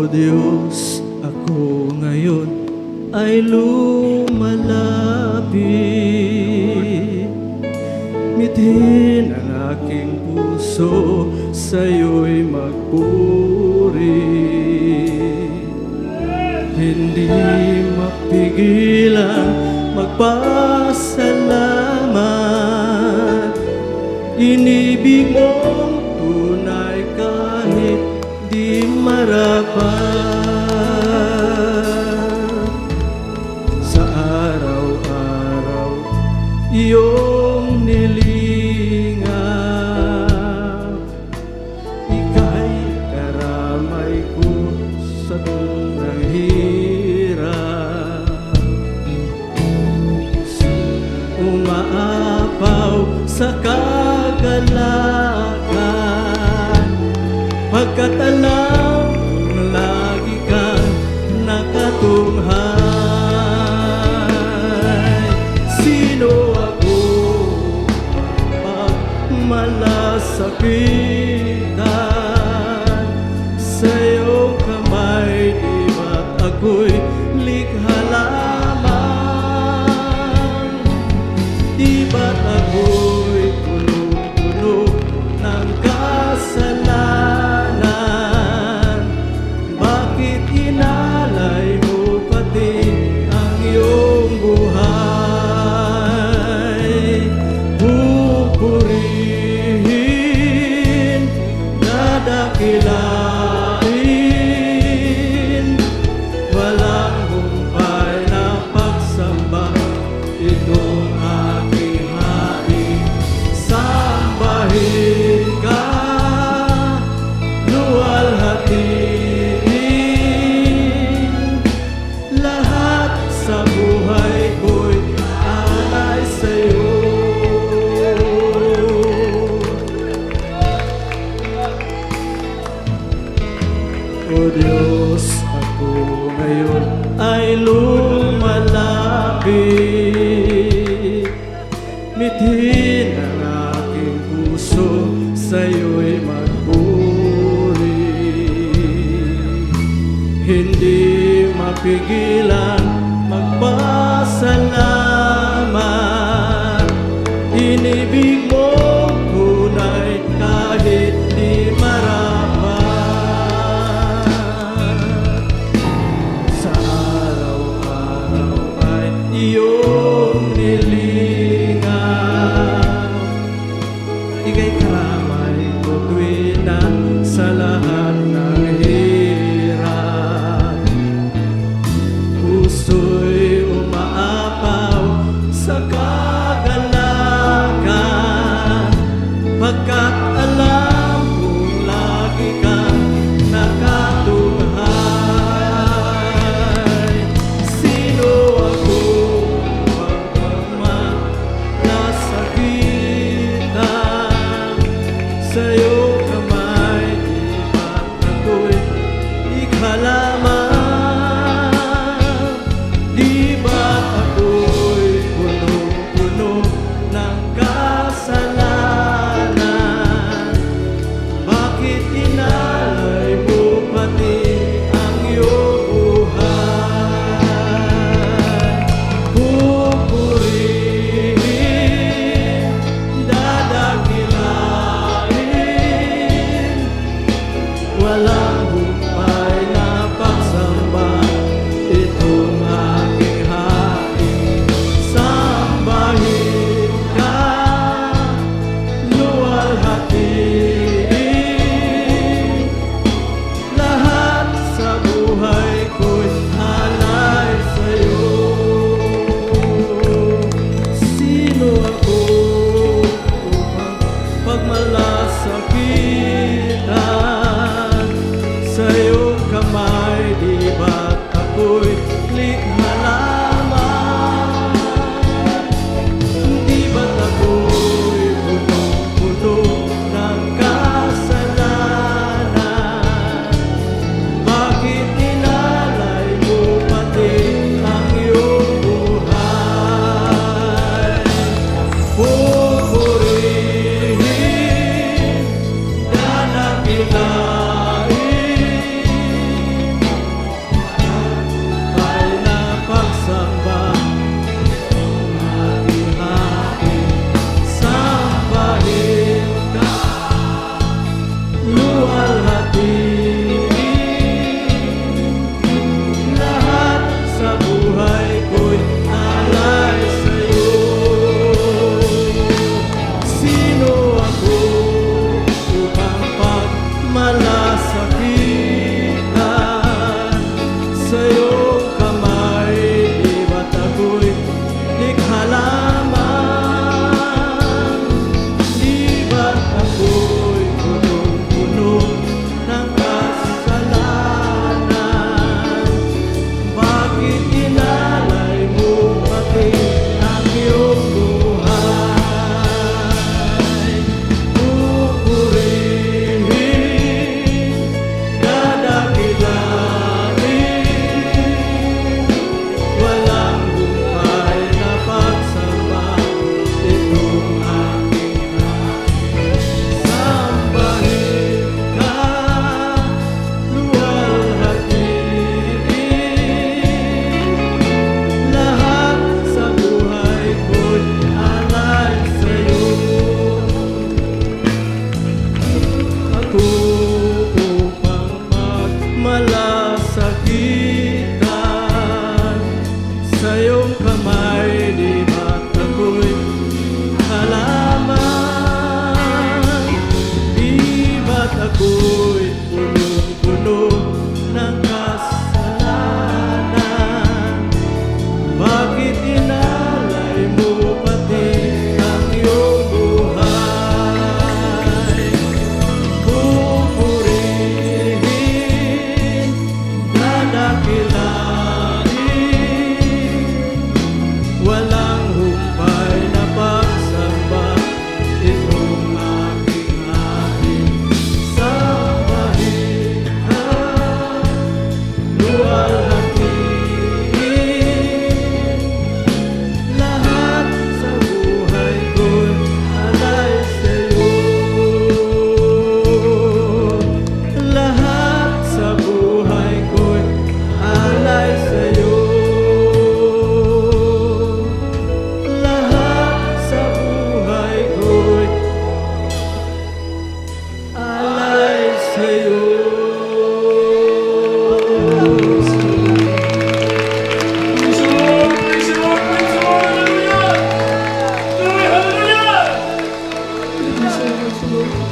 Diyos, ako ngayon ay lumalapit. Mithin ang aking puso, sa'yo'y magpuri. Hindi mapigilan magpasalamat. Inibig mong tunay kahit di marapat. Sa araw-araw iyong nilingap, ika'y karamay ko sa tunang hirap. Umaapaw sa kagalakan, pagkat alam na lagi kang nakatunghay. Sino ako pag malasakitan? Sa iyong kamay, di ba't ako'y likha lamang? Di ba't ako'y puno-puno ng kasalanan? Bakit inalay mo pati ang iyong buhay? Pupurihin, dadakilain, walang humpay na pagsamba itong aking hari. Sambahin ka, luwalhatiin, lahat sa buhay ko'y alay sa'yo. O Diyos, ako ngayon ay lumalapit. Mithin ang aking puso, sa'yo'y magpuri. Hindi mapigilan magpasalamat. Inibig mo tunay kahit di marapat. Sa araw-araw ay iyong nilingap, ika'y karamay ko tuwina sa lahat ng hirap. Puso'y umaapaw sa kagalakan, pagkat alam kong lagi kang nakatunghay. Sino ako pagmalasakitan? Sa iyong kamay, di ba't ako'y likha lamang? Di ba't ako'y puno-puno ng kasalanan? Bakit inalay mo pati ang iyong buhay? Pupurihin, dadakilain, walang humpay na pagsamba itong aking hari. Sambahin ka, luwalhatiin, lahat sa buhay ko'y alay sa'yo. Sino ako upang pagmalasakitan?